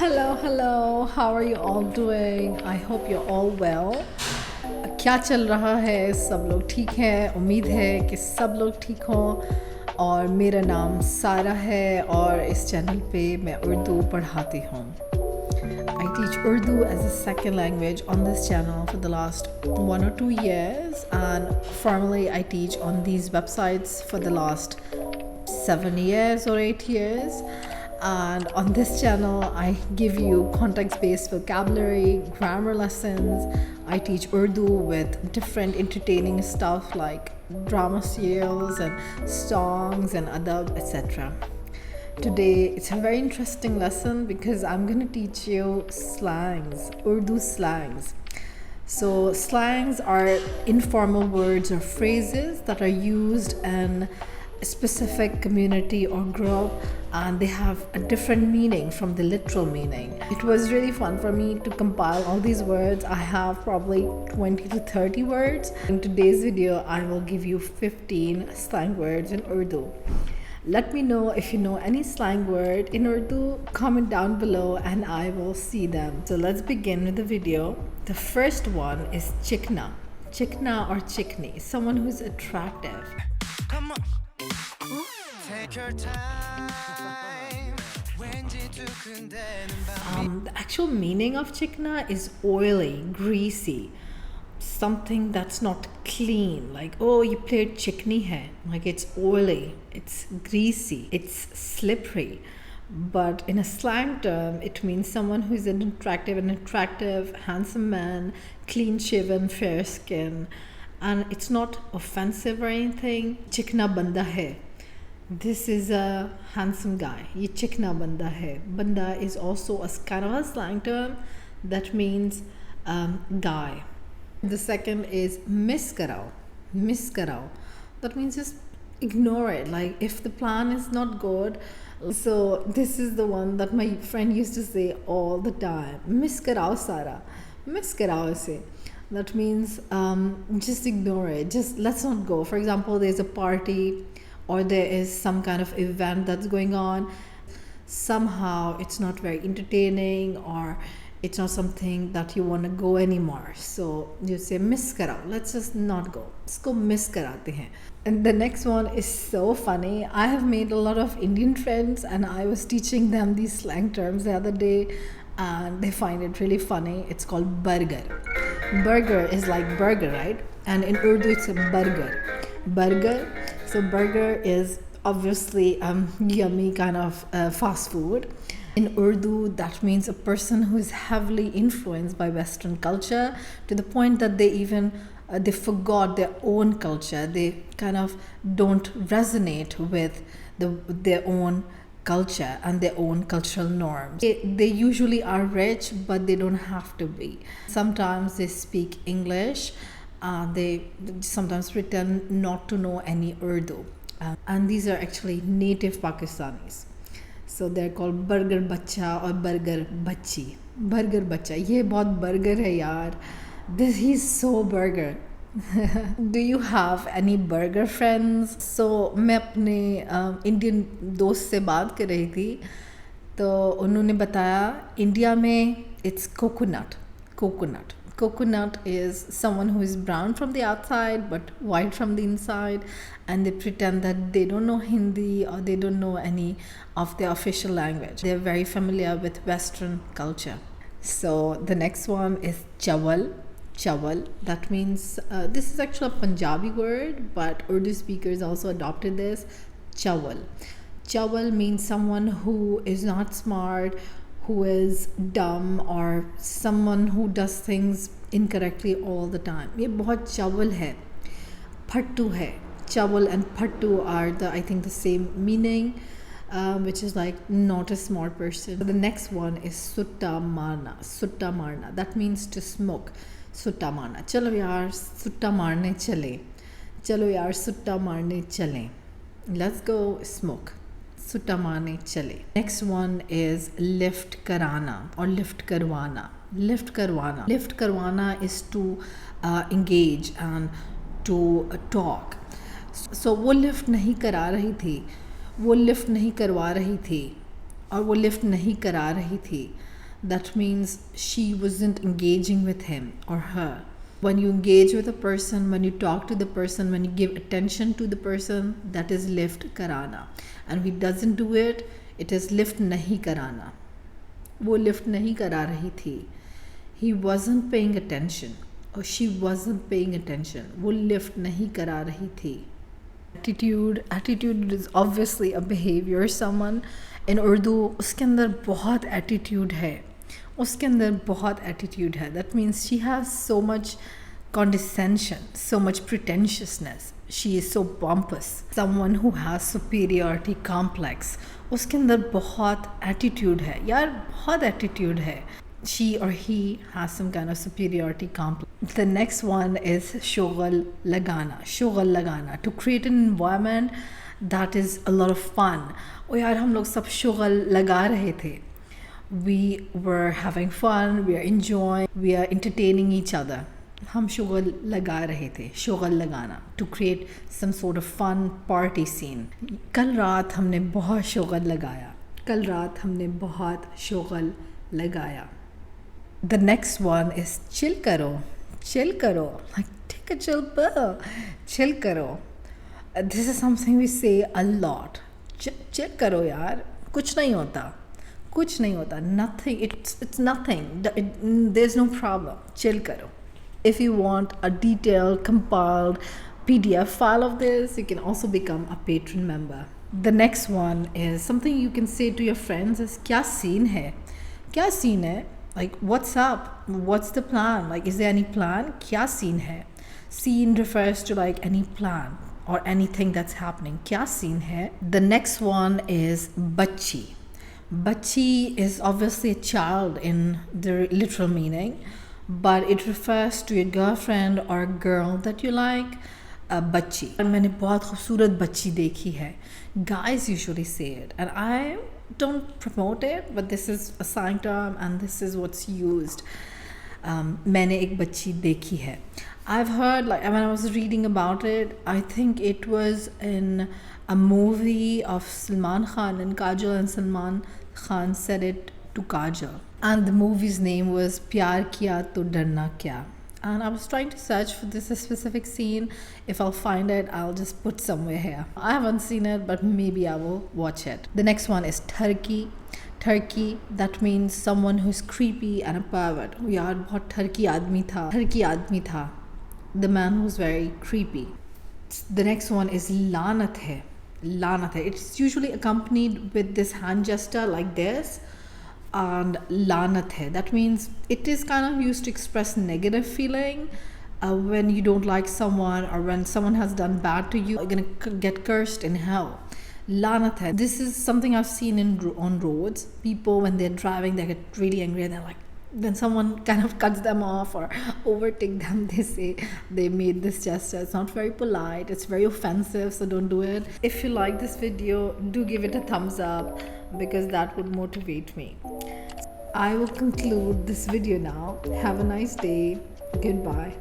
Hello, how are you all doing? I hope you're all well. क्या चल रहा है? सब लोग ठीक हैं? उम्मीद है कि सब लोग ठीक हों। और मेरा नाम सारा है और इस चैनल पे मैं उर्दू पढ़ाती हूँ. I teach Urdu as a second language on this channel for the last 1 or 2 years, and formally I teach on these websites for the last 7 years or 8 years. And on this channel I give you context-based vocabulary, grammar lessons. I teach Urdu with different entertaining stuff like drama serials and songs and adab, etc. Today it's a very interesting lesson because I'm going to teach you slangs, Urdu slangs. So slangs are informal words or phrases that are used in a specific community or group, and they have a different meaning from the literal meaning. It was really fun for me to compile all these words. I have probably 20 to 30 words. In today's video, I will give you 15 slang words in Urdu. Let me know if you know any slang word in Urdu. Comment down below and I will see them. So let's begin with the video. The first one is Chikna. Chikna or Chikni, someone who's attractive. Come on. Take your time. The actual meaning of Chikna is oily, greasy, something that's not clean. Like, oh, you played chikni hai. Like, it's oily, it's greasy, it's slippery. But in a slang term, it means someone who is an attractive, handsome man, clean shaven, fair skin. And it's not offensive or anything. Chikna banda hai. This is a handsome guy. Ye chikna banda hai. Banda is also a kind of a slang term that means guy. The second is miss karao. Miss karao. That means just ignore it. Like if the plan is not good. So this is the one that my friend used to say all the time. Miss karao Sara. Miss karao se. That means just ignore it. Just let's not go. For example, there's a party or there is some kind of event that's going on. Somehow it's not very entertaining or it's not something that you want to go anymore. So you say miss karao. Let's just not go. Isko miss karate hain. And the next one is so funny. I have made a lot of Indian friends and I was teaching them these slang terms the other day and they find it really funny. It's called burger. Burger is like burger, right? And in Urdu it's a burger. Burger. So burger is obviously yummy kind of fast food. In Urdu, that means a person who is heavily influenced by Western culture to the point that they even they forgot their own culture. They kind of don't resonate with their own culture and their own cultural norms. They usually are rich, but they don't have to be. Sometimes they speak English. They sometimes pretend not to know any Urdu. And these are actually native Pakistanis. So they're called burger bacha or burger bachi. Burger bacha. Ye bahut burger hai yaar. He's so burger. Do you have any burger friends? So मैं अपने Indian दोस्त से बात कर रही थी तो उन्होंने बताया इंडिया में it's coconut. Coconut is someone who is brown from the outside but white from the inside, and they pretend that they don't know Hindi or they don't know any of their official language. They're very familiar with Western culture. So the next one is Chawal. Chawal, that means this is actually a Punjabi word, but Urdu speakers also adopted this. Chawal. Chawal means someone who is not smart, who is dumb, or someone who does things incorrectly all the time. ये बहुत chawal है. Phattu है. Chawal and phattu are I think the same meaning, which is like not a smart person. The next one is sutta marna. Sutta marna. That means to smoke. Sutta marna. चलो यार sutta मारने चले. चलो यार sutta मारने चले. Let's go smoke. Sutta मारने चले. Next one is lift karana or lift karwana. Lift karwana. Lift karwana is to engage and to talk. So वो lift नहीं करा रही थी, वो लिफ्ट नहीं करवा रही थी, और वो लिफ्ट नहीं करा रही थी. That means she wasn't engaging with him or her. When you engage with a person, when you talk to the person, when you give attention to the person, that is lift karana. And if he doesn't do it, it is lift nahi karana. वो lift नहीं करा रही थी. He wasn't paying attention or she wasn't paying attention. वो lift नहीं करा रही थी. Attitude is obviously a behavior. Someone in Urdu, उसके अंदर बहुत attitude है. उसके अंदर बहुत attitude है. That means she has so much condescension, so much pretentiousness. She is so pompous. Someone who has superiority complex. उसके अंदर बहुत attitude है. यार बहुत attitude है. She or he has some kind of superiority complex. The next one is Shogal lagana. Shogal lagana. To create an environment that is a lot of fun. और यार हम लोग सब shogal लगा रहे थे. We were having fun, we are enjoying, we are entertaining each other. हम shogal लगा रहे थे. Shogal लगाना. To create some sort of fun party scene. कल रात हमने बहुत shogal लगाया. कल रात हमने बहुत shogal लगाया. The next one is chill karo. Chill karo. Like take a chill pill. Chill karo. This is something we say a lot. Chill karo yaar. कुछ नहीं होता. कुछ नहीं होता. Nothing. It's nothing. There's no problem. Chill karo. If you want a detailed, compiled PDF file of this, you can also become a patron member. The next one is something you can say to your friends is क्या scene है? क्या scene है? Like what's up? What's the plan? Like is there any plan? क्या scene है? Scene refers to like any plan or anything that's happening. क्या scene है? The next one is Bachi. Bachi is obviously a child in the literal meaning, but it refers to your girlfriend or girl that you like. Bachi. मैंने बहुत खूबसूरत बच्ची देखी है. Guys usually say it, and I don't promote it, but this is a slang term and this is what's used. मैंने एक बच्ची देखी है. I've heard, like when I was reading about it, I think it was in a movie of Salman Khan, and Kajol and Salman Khan said it to Kajol, and the movie's name was Pyar Kiya To Darna Kya. And I was trying to search for this specific scene. If I'll find it, I'll just put somewhere here. I haven't seen it, but maybe I will watch it. The next one is Turkey. Turkey, that means someone who's creepy and a pervert. यार बहुत ठरकी आदमी था. ठरकी आदमी था. The man who's very creepy. The next one is Laanat hai. Laanat hai. It's usually accompanied with this hand gesture like this. And Laanat hai. That means it is kind of used to express negative feeling when you don't like someone or when someone has done bad to you. You're gonna get cursed in hell. Laanat hai. This is something I've seen on roads. People when they're driving, they get really angry and they're like, then someone kind of cuts them off or overtake them. They say they made this gesture. It's not very polite. It's very offensive, so don't do it. If you like this video, do give it a thumbs up because that would motivate me. I will conclude this video now. Have a nice day. Goodbye.